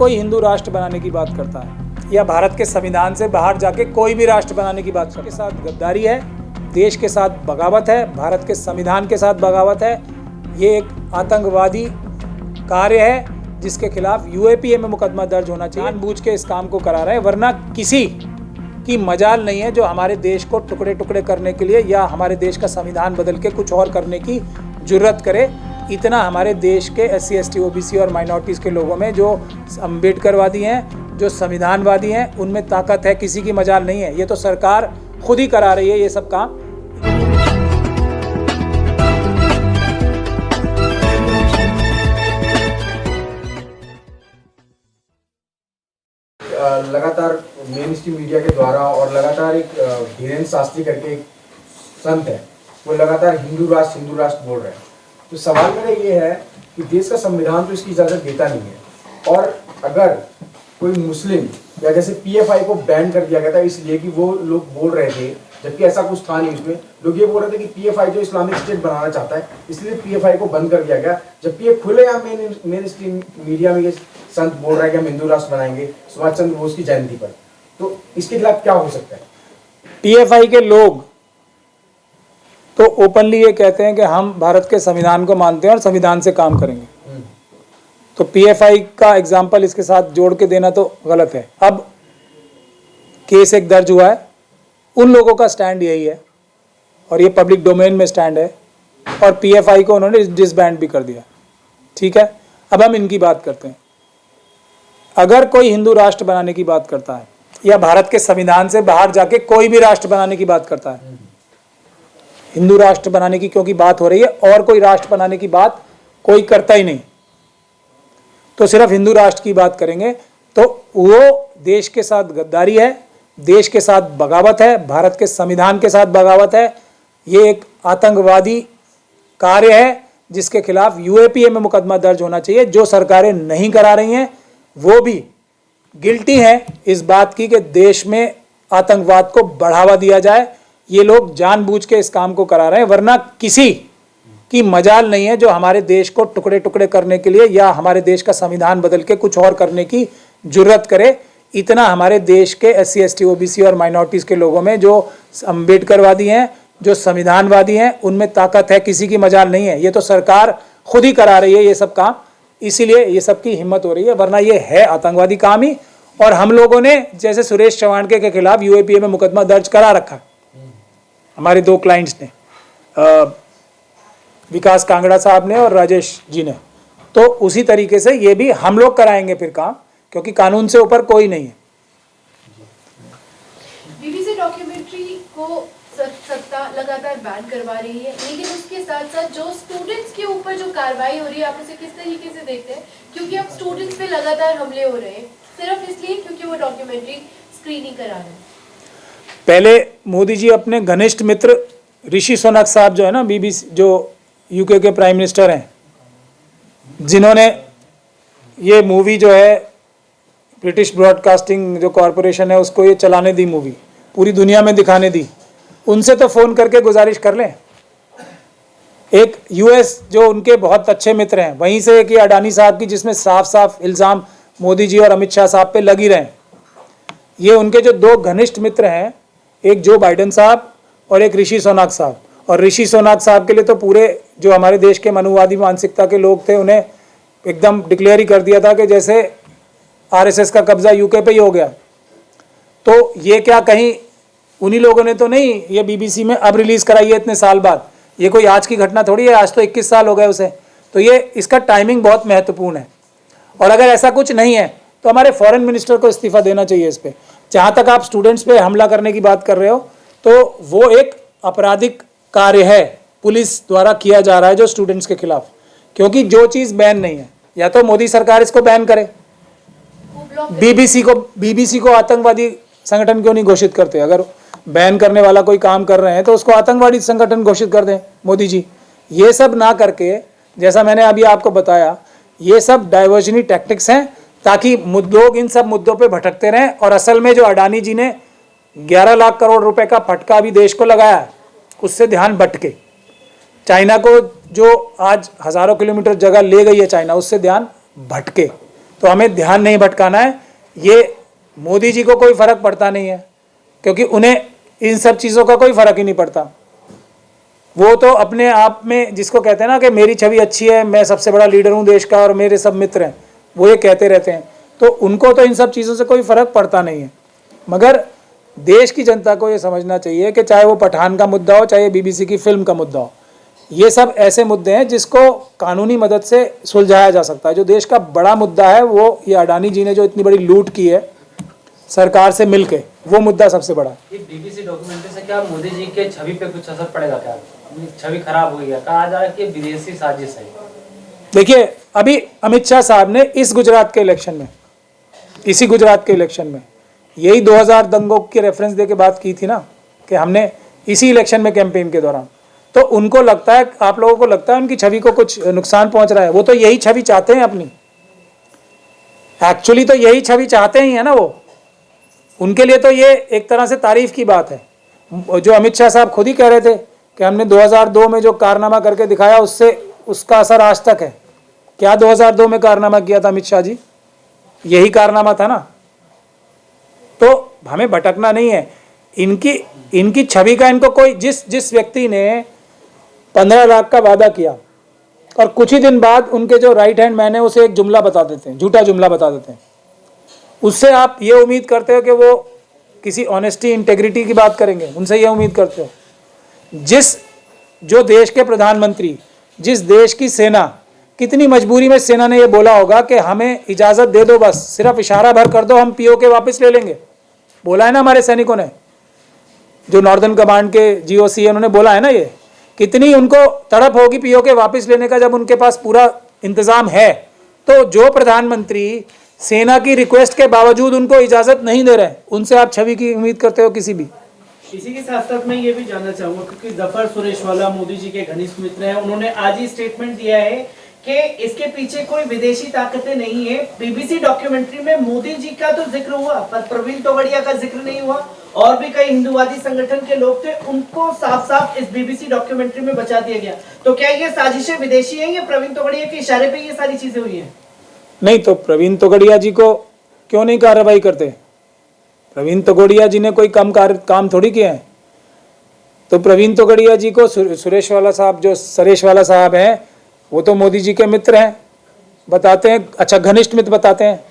कोई हिंदू राष्ट्र बनाने की बात करता है या भारत के संविधान से बाहर जाके कोई भी राष्ट्र बनाने की बात करता है, के साथ गद्दारी है, देश के साथ बगावत है, भारत के संविधान के साथ बगावत है। ये एक आतंकवादी कार्य है जिसके खिलाफ यूएपीए में मुकदमा दर्ज होना चाहिए। जानबूझ के इस काम को करा रहे हैं, वरना किसी की मजाल नहीं है जो हमारे देश को टुकड़े टुकड़े करने के लिए या हमारे देश का संविधान बदल के कुछ और करने की जुर्रत करे। इतना हमारे देश के SC ST OBC और माइनॉरिटीज़ के लोगों में जो अम्बेडकरवादी हैं, जो संविधानवादी हैं, उनमें ताकत है, किसी की मजाल नहीं है। ये तो सरकार खुद ही करा रही है ये सब काम। लगातार मेन स्ट्रीम मीडिया के द्वारा और लगातार एक धीरेन्द्र शास्त्री करके एक संत है, वो लगातार हिंदू राष्ट्र बोल रहे हैं। तो सवाल मेरा ये है कि देश का संविधान तो इसकी इजाज़त देता नहीं है, और अगर कोई मुस्लिम या जैसे PFI को बैन कर दिया गया था इसलिए कि वो लोग बोल रहे थे, जबकि ऐसा कुछ था नहीं, उसमें लोग ये बोल रहे थे कि PFI जो इस्लामिक स्टेट बनाना चाहता है इसलिए PFI को बंद कर दिया गया, जबकि ये खुलेआम मेन स्ट्रीम मीडिया में ये संत बोल रहा है कि हम हिंदू राष्ट्र बनाएंगे सुभाष चंद्र बोस की जयंती पर। तो इसके खिलाफ क्या हो सकता है? PFI के लोग तो ओपनली ये कहते हैं कि हम भारत के संविधान को मानते हैं और संविधान से काम करेंगे। तो PFI का एग्जाम्पल इसके साथ जोड़ के देना तो गलत है। अब केस एक दर्ज हुआ है, उन लोगों का स्टैंड यही है और ये पब्लिक डोमेन में स्टैंड है, और PFI को उन्होंने डिसबैंड भी कर दिया। ठीक है, अब हम इनकी बात करते हैं। अगर कोई हिंदू राष्ट्र बनाने की बात करता है या भारत के संविधान से बाहर जाके कोई भी राष्ट्र बनाने की बात करता है, हिंदू राष्ट्र बनाने की क्योंकि बात हो रही है और कोई राष्ट्र बनाने की बात कोई करता ही नहीं, तो सिर्फ हिंदू राष्ट्र की बात करेंगे तो वो देश के साथ गद्दारी है, देश के साथ बगावत है, भारत के संविधान के साथ बगावत है। ये एक आतंकवादी कार्य है जिसके खिलाफ यूएपीए में मुकदमा दर्ज होना चाहिए। जो सरकारें नहीं करा रही हैं वो भी गिल्टी हैं इस बात की कि देश में आतंकवाद को बढ़ावा दिया जाए। ये लोग जानबूझ के इस काम को करा रहे हैं, वरना किसी की मजाल नहीं है जो हमारे देश को टुकड़े टुकड़े करने के लिए या हमारे देश का संविधान बदल के कुछ और करने की जुर्रत करे। इतना हमारे देश के SC ST OBC और माइनॉरिटीज़ के लोगों में जो अम्बेडकरवादी हैं, जो संविधानवादी हैं, उनमें ताकत है, किसी की मजाल नहीं है। ये तो सरकार खुद ही करा रही है ये सब काम, इसीलिए ये सब की हिम्मत हो रही है, वरना ये है आतंकवादी काम ही। और हम लोगों ने जैसे सुरेश चवाणके के खिलाफ यूएपीए में मुकदमा दर्ज करा रखा, हमारे 2 क्लाइंट्स ने, विकास कांगड़ा साहब ने और राजेश जी ने, तो उसी तरीके से ये भी हम लोग कराएंगे फिर काम, क्योंकि कानून से ऊपर कोई नहीं है। BBC डॉक्यूमेंट्री को सत्ता लगातार बैन करवा रही है, लेकिन उसके साथ साथ जो स्टूडेंट्स के ऊपर जो कार्रवाई हो रही है, आप उसे किस तरीके से देखते हैं? क्योंकि अब स्टूडेंट्स पे लगातार हमले हो रहे हैं सिर्फ इसलिए क्योंकि वो डॉक्यूमेंट्री स्क्रीनिंग करा रहे हैं। पहले मोदी जी अपने घनिष्ठ मित्र ऋषि सुनक साहब जो है ना, BBC जो UK के प्राइम मिनिस्टर हैं, जिन्होंने ये मूवी जो है ब्रिटिश ब्रॉडकास्टिंग जो कॉरपोरेशन है उसको ये चलाने दी, मूवी पूरी दुनिया में दिखाने दी, उनसे तो फ़ोन करके गुजारिश कर लें। एक US जो उनके बहुत अच्छे मित्र हैं, वहीं से एक ये अडानी साहब की, जिसमें साफ साफ इल्ज़ाम मोदी जी और अमित शाह साहब पे लग ही रहे हैं। ये उनके जो 2 घनिष्ठ मित्र हैं, एक जो बाइडेन साहब और एक ऋषि सोनाक साहब। और ऋषि सोनाक साहब के लिए तो पूरे जो हमारे देश के मनुवादी मानसिकता के लोग थे, उन्हें एकदम डिक्लेयर ही कर दिया था कि जैसे RSS का कब्जा UK पे ही हो गया। तो ये क्या कहीं उन्हीं लोगों ने तो नहीं ये BBC में अब रिलीज़ कराई है इतने साल बाद? ये कोई आज की घटना थोड़ी है, आज तो 21 साल हो गए उसे। तो ये इसका टाइमिंग बहुत महत्वपूर्ण है, और अगर ऐसा कुछ नहीं है तो हमारे फॉरेन मिनिस्टर को इस्तीफ़ा देना चाहिए इस पर। जहाँ तक आप स्टूडेंट्स पे हमला करने की बात कर रहे हो, तो वो एक आपराधिक कार्य है, पुलिस द्वारा किया जा रहा है जो स्टूडेंट्स के खिलाफ। क्योंकि जो चीज़ बैन नहीं है, या तो मोदी सरकार इसको बैन करे, BBC को आतंकवादी संगठन क्यों नहीं घोषित करते? अगर बैन करने वाला कोई काम कर रहे हैं तो उसको आतंकवादी संगठन घोषित कर दें मोदी जी। ये सब ना करके, जैसा मैंने अभी आपको बताया, ये सब डाइवर्जनी टैक्टिक्स हैं ताकि लोग इन सब मुद्दों पे भटकते रहें। और असल में जो अडानी जी ने 11 लाख करोड़ रुपए का फटका अभी देश को लगाया है, उससे ध्यान भटके। चाइना को जो आज हज़ारों किलोमीटर जगह ले गई है चाइना, उससे ध्यान भटके। तो हमें ध्यान नहीं भटकाना है। ये मोदी जी को कोई फर्क पड़ता नहीं है, क्योंकि उन्हें इन सब चीज़ों का कोई फर्क ही नहीं पड़ता। वो तो अपने आप में, जिसको कहते हैं ना कि मेरी छवि अच्छी है, मैं सबसे बड़ा लीडर हूँ देश का और मेरे सब मित्र हैं, वो ये कहते रहते हैं। तो उनको तो इन सब चीज़ों से कोई फर्क पड़ता नहीं है। मगर देश की जनता को ये समझना चाहिए कि चाहे वो पठान का मुद्दा हो, चाहे बीबीसी की फिल्म का मुद्दा हो, ये सब ऐसे मुद्दे हैं जिसको कानूनी मदद से सुलझाया जा सकता है। जो देश का बड़ा मुद्दा है वो ये अडानी जी ने जो इतनी बड़ी लूट की है सरकार से मिलके, वो मुद्दा सबसे बड़ा है। ये बीबीसी डॉक्यूमेंट्री से क्या मोदी जी के छवि पे कुछ असर पड़ेगा? क्या छवि खराब हुई है? कहा जा रहा है कि विदेशी साजिश है। देखिए, अभी अमित शाह साहब ने इस गुजरात के इलेक्शन में, इसी गुजरात के इलेक्शन में यही 2000 दंगों की रेफरेंस दे के बात की थी ना, कि हमने इसी इलेक्शन में कैंपेन के दौरान, तो उनको लगता है, आप लोगों को लगता है उनकी छवि को कुछ नुकसान पहुंच रहा है। वो तो यही छवि चाहते हैं अपनी, एक्चुअली तो यही छवि चाहते ही है ना वो। उनके लिए तो ये एक तरह से तारीफ की बात है। जो अमित शाह साहब खुद ही कह रहे थे कि हमने 2002 में जो कारनामा करके दिखाया उससे उसका असर आज तक है। क्या 2002 में कारनामा किया था अमित शाह जी? यही कारनामा था ना। तो हमें भटकना नहीं है। इनकी छवि का इनको कोई, जिस व्यक्ति ने 15 लाख का वादा किया और कुछ ही दिन बाद उनके जो राइट हैंड मैन है उसे एक जुमला बता देते हैं, झूठा जुमला बता देते हैं, उससे आप ये उम्मीद करते हो कि वो किसी ऑनेस्टी इंटेग्रिटी की बात करेंगे? उनसे ये उम्मीद करते हो? जो देश के प्रधानमंत्री, जिस देश की सेना, कितनी मजबूरी में सेना ने ये बोला होगा कि हमें इजाज़त दे दो, बस सिर्फ इशारा भर कर दो, हम पीओके वापस ले लेंगे। बोला है ना हमारे सैनिकों ने, जो नॉर्दर्न कमांड के जीओसी है, उन्होंने बोला है ना। ये कितनी उनको तड़प होगी पीओके वापस लेने का, जब उनके पास पूरा इंतजाम है। तो जो प्रधानमंत्री सेना की रिक्वेस्ट के बावजूद उनको इजाज़त नहीं दे रहे, उनसे आप छवि की उम्मीद करते हो किसी भी? इसी के साथ साथ मैं ये भी जानना चाहूंगा, क्योंकि जफर सुरेशवाला मोदी जी के घनिष्ठ मित्र हैं, उन्होंने आज ही स्टेटमेंट दिया है कि इसके पीछे कोई विदेशी ताकतें नहीं है। बीबीसी डॉक्यूमेंट्री में मोदी जी का तो जिक्र हुआ, पर प्रवीण तोगड़िया का जिक्र नहीं हुआ। और भी कई हिंदुवादी संगठन के लोग थे, उनको साफ साफ इस बीबीसी डॉक्यूमेंट्री में बचा दिया गया। तो क्या ये साजिशें विदेशी हैं या प्रवीण तोगड़िया के इशारे पे ये सारी चीजें हुई हैं? नहीं, तो प्रवीण तोगड़िया जी को क्यों नहीं कार्रवाई करते? प्रवीण तोगड़िया जी ने कोई काम थोड़ी किया है। तो प्रवीण तोगड़िया जी को सुरेशवाला साहब, जो सरेशवाला साहब हैं, वो तो मोदी जी के मित्र हैं, बताते हैं। अच्छा, घनिष्ठ मित्र बताते हैं।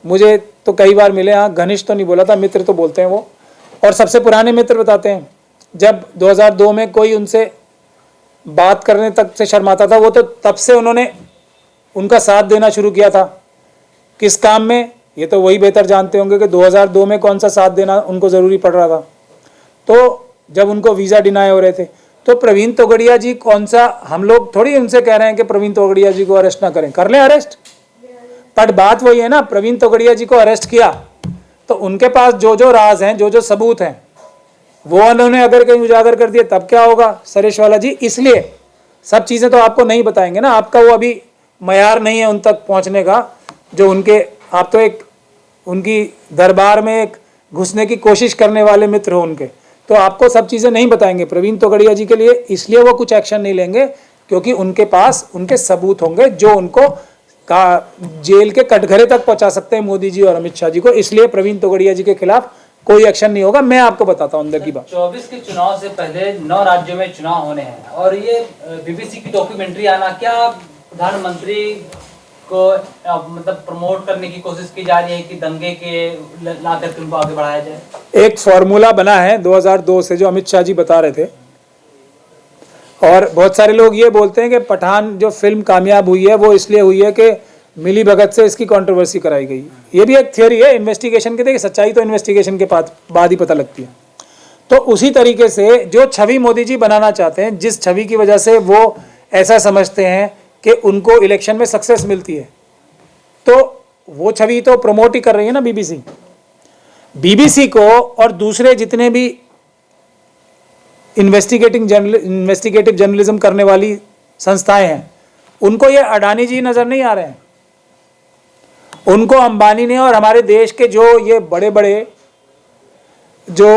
मुझे तो कई बार मिले, हाँ, घनिष्ठ तो नहीं बोला था, मित्र तो बोलते हैं वो। और सबसे पुराने मित्र बताते हैं, जब 2002 में कोई उनसे बात करने तक से शर्माता था, वो तो तब से उन्होंने उनका साथ देना शुरू किया था। किस काम में, ये तो वही बेहतर जानते होंगे कि 2002 में कौन सा साथ देना उनको ज़रूरी पड़ रहा था। तो जब उनको वीज़ा डिनाई हो रहे थे, तो प्रवीण तोगड़िया जी कौन सा, हम लोग थोड़ी उनसे कह रहे हैं कि प्रवीण तोगड़िया जी को अरेस्ट ना करें, कर लें अरेस्ट। बट बात वही है ना, प्रवीण तोगड़िया जी को अरेस्ट किया तो उनके पास जो राज हैं, जो सबूत हैं, वो उन्होंने अगर कहीं उजागर कर दिए, तब क्या होगा सरेशवाला जी? इसलिए सब चीज़ें तो आपको नहीं बताएंगे ना, आपका वो अभी मयार नहीं है उन तक पहुंचने का, जो उनके, आप तो एक उनकी दरबार में एक घुसने की कोशिश करने वाले मित्र हो उनके, तो आपको सब चीज़ें नहीं बताएंगे प्रवीण तोगड़िया जी के लिए। इसलिए वो कुछ एक्शन नहीं लेंगे, क्योंकि उनके पास उनके सबूत होंगे जो उनको जेल के कटघरे तक पहुंचा सकते हैं मोदी जी और अमित शाह जी को। इसलिए प्रवीण तोगड़िया जी के खिलाफ कोई एक्शन नहीं होगा। मैं आपको बताता हूँ अंदर की बात। 24 के चुनाव से पहले 9 राज्यों में चुनाव होने हैं, और ये बीबीसी की डॉक्यूमेंट्री आना, क्या प्रधानमंत्री को मतलब प्रमोट करने की कोशिश की जा रही है कि दंगे के ला करके उनको आगे बढ़ाया जाए? एक फॉर्मूला बना है 2002 से, जो अमित शाह जी बता रहे थे, और बहुत सारे लोग ये बोलते हैं कि पठान जो फिल्म कामयाब हुई है वो इसलिए हुई है कि मिली भगत से इसकी कंट्रोवर्सी कराई गई। ये भी एक थ्योरी है इन्वेस्टिगेशन के। देखिए, सच्चाई तो इन्वेस्टिगेशन के बाद ही पता लगती है। तो उसी तरीके से जो छवि मोदी जी बनाना चाहते हैं, जिस छवि की वजह से वो ऐसा समझते हैं कि उनको इलेक्शन में सक्सेस मिलती है, तो वो छवि तो प्रमोट ही कर रही है ना बीबीसी को। और दूसरे जितने भी इन्वेस्टिगेटिव जर्नलिज्म करने वाली संस्थाएं हैं, उनको ये अडानी जी नज़र नहीं आ रहे हैं। उनको अंबानी ने और हमारे देश के जो ये बड़े बड़े जो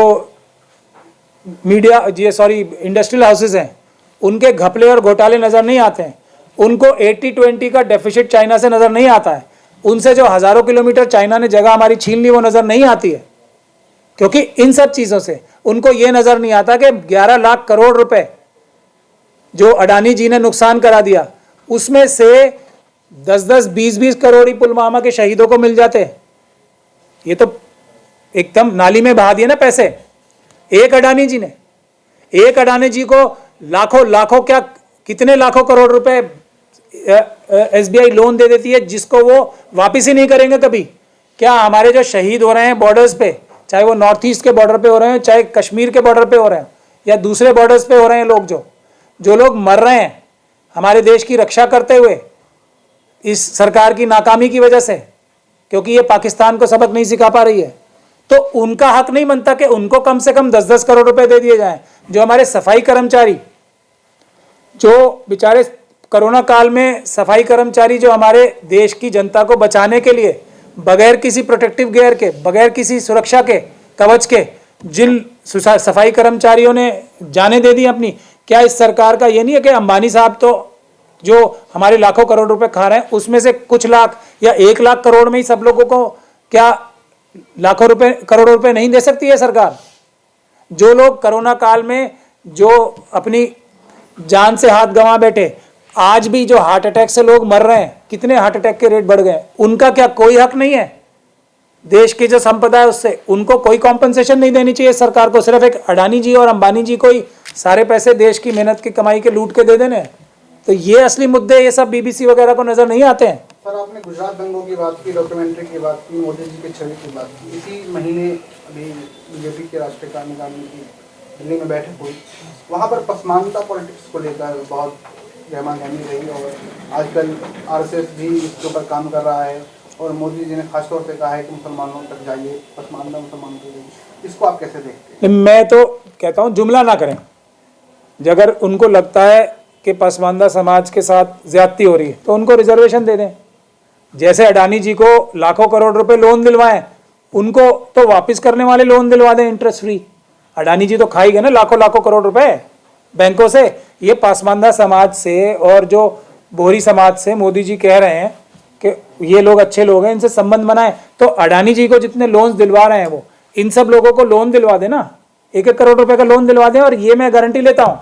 इंडस्ट्रियल हाउसेज हैं, उनके घपले और घोटाले नज़र नहीं आते हैं। उनको 80-20 का डेफिसिट चाइना से नज़र नहीं आता है। उनसे जो हजारों किलोमीटर चाइना ने जगह हमारी छीन ली वो नजर नहीं आती है, क्योंकि इन सब चीजों से उनको ये नजर नहीं आता कि 11 लाख करोड़ रुपए जो अडानी जी ने नुकसान करा दिया, उसमें से 10-10, 20-20 करोड़ ही पुलवामा के शहीदों को मिल जाते। ये तो एकदम नाली में बहा दिए ना पैसे। एक अडानी जी ने, एक अडानी जी को लाखों लाखों क्या कितने लाखों करोड़ रुपए एसबीआई लोन दे देती है, जिसको वो वापिस ही नहीं करेंगे कभी। क्या हमारे जो शहीद हो रहे हैं बॉर्डर्स पे, चाहे वो नॉर्थ ईस्ट के बॉर्डर पे हो रहे हैं, चाहे कश्मीर के बॉर्डर पे हो रहे हैं, या दूसरे बॉर्डर्स पे हो रहे हैं, लोग जो लोग मर रहे हैं हमारे देश की रक्षा करते हुए इस सरकार की नाकामी की वजह से, क्योंकि ये पाकिस्तान को सबक नहीं सिखा पा रही है, तो उनका हक नहीं बनता कि उनको कम से कम 10-10 करोड़ रुपए दे दिए जाएं। जो हमारे सफाई कर्मचारी, जो बेचारे कोरोना काल में सफाई कर्मचारी जो हमारे देश की जनता को बचाने के लिए बगैर किसी प्रोटेक्टिव गियर के, बगैर किसी सुरक्षा के कवच के जिन सफाई कर्मचारियों ने जाने दे दी अपनी, क्या इस सरकार का ये नहीं है कि अंबानी साहब तो जो हमारे लाखों करोड़ रुपए खा रहे हैं उसमें से कुछ लाख या 1 लाख करोड़ में ही सब लोगों को क्या लाखों रुपए करोड़ों रुपए नहीं दे सकती है सरकार? जो लोग कोरोना काल में जो अपनी जान से हाथ गंवा बैठे, आज भी जो हार्ट अटैक से लोग मर रहे हैं, कितने हार्ट अटैक के रेट बढ़ गए, उनका क्या कोई हक नहीं है? देश की जो संपदा है उससे उनको कोई कॉम्पनसेशन नहीं देनी चाहिए सरकार को? सिर्फ एक अडानी जी और अंबानी जी को ही सारे पैसे देश की मेहनत की कमाई के लूट के दे देने? तो ये असली मुद्दे ये सब बीबीसी वगैरह को नजर नहीं आते हैं। सर, आपने गुजरात दंगों की बात की, डॉक्यूमेंट्री की बात की, मोदी जी के छवि की बात की। इसी महीने अभी बीजेपी के राष्ट्रीय कार्यकारिणी की दिल्ली में बैठक हुई, वहाँ पर पसमानदा पॉलिटिक्स को लेकर बहुत गहमा गहमी रही और आजकल आरएसएस भी इसके ऊपर काम कर रहा है और मोदी जी ने खासतौर से कहा है कि मुसलमानों तक जाइए, पसमानदा मुसलमानों तक जाइए। इसको आप कैसे देखते हैं? मैं तो कहता हूँ जुमला ना करें। अगर उनको लगता है कि पसमानदा समाज के साथ ज्यादती हो रही है तो उनको रिजर्वेशन दे दें। जैसे अडानी जी को लाखों करोड़ रुपए लोन दिलवाएं, उनको तो वापस करने वाले लोन दिलवा दें इंटरेस्ट फ्री। अडानी जी तो खाई गए ना लाखों लाखों करोड़ रुपए बैंकों से। ये पसमानदा समाज से और जो बोहरी समाज से मोदी जी कह रहे हैं कि ये लोग अच्छे लोग हैं, इनसे संबंध बनाएं। तो अडानी जी को जितने लोन्स दिलवा रहे हैं वो इन सब लोगों को लोन दिलवा देना, 1-1 करोड़ रुपए का लोन दिलवा दें। और ये मैं गारंटी लेता हूं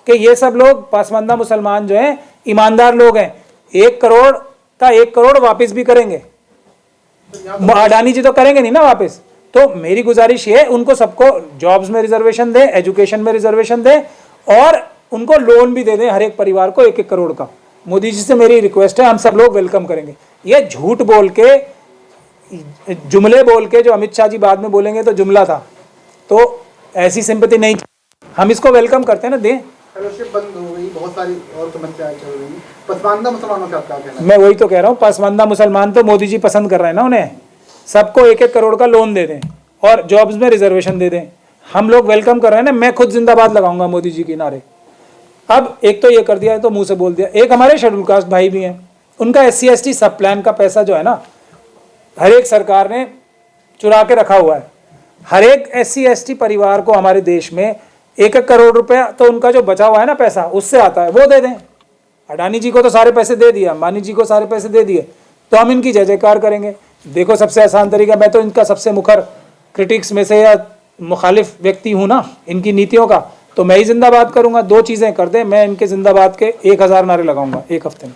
कि ये सब लोग पसमानदा मुसलमान जो हैं ईमानदार लोग हैं, 1 करोड़ का 1 करोड़ वापस भी करेंगे। अडानी जी तो करेंगे नहीं ना वापस। तो मेरी गुजारिश ये, उनको सबको जॉब्स में रिजर्वेशन दें, एजुकेशन में रिजर्वेशन दें और उनको लोन भी दे दें, हर एक परिवार को 1-1 करोड़ का। मोदी जी से मेरी रिक्वेस्ट है, हम सब लोग वेलकम करेंगे। ये झूठ बोल के, जुमले बोल के, जो अमित शाह जी बाद में बोलेंगे तो जुमला था, तो ऐसी सिंपैथी नहीं, हम इसको वेलकम करते हैं ना, दें। फेलोशिप बंद हो गई, बहुत सारी और समस्याएं चल रही। पसमानदा मुसलमानों का क्या कहना है? मैं वही तो कह रहा हूँ, पसमानदा मुसलमान तो मोदी जी पसंद कर रहे हैं ना, उन्हें सबको 1-1 करोड़ का लोन दे दें और जॉब्स में रिजर्वेशन दे दें। हम लोग वेलकम कर रहे हैं ना। मैं खुद जिंदाबाद लगाऊंगा मोदी जी के नारे। अब एक तो ये कर दिया है तो मुंह से बोल दिया। एक हमारे शेड्यूल कास्ट भाई भी हैं, उनका SC/ST सब प्लान का पैसा जो है ना, हर एक सरकार ने चुरा के रखा हुआ है। हर एक SC/ST परिवार को हमारे देश में 1-1 करोड़ रुपया तो उनका जो बचा हुआ है ना पैसा, उससे आता है, वो दे दें। अडानी जी को तो सारे पैसे दे दिए, अंबानी जी को सारे पैसे दे दिए, तो हम इनकी जय जयकार करेंगे। देखो सबसे आसान तरीका, मैं तो इनका सबसे मुखर क्रिटिक्स में से या मुखालिफ व्यक्ति हूँ ना इनकी नीतियों का, तो मैं ही जिंदाबाद करूंगा। 2 चीज़ें कर दें, मैं इनके जिंदाबाद के 1000 नारे लगाऊंगा 1 हफ्ते में।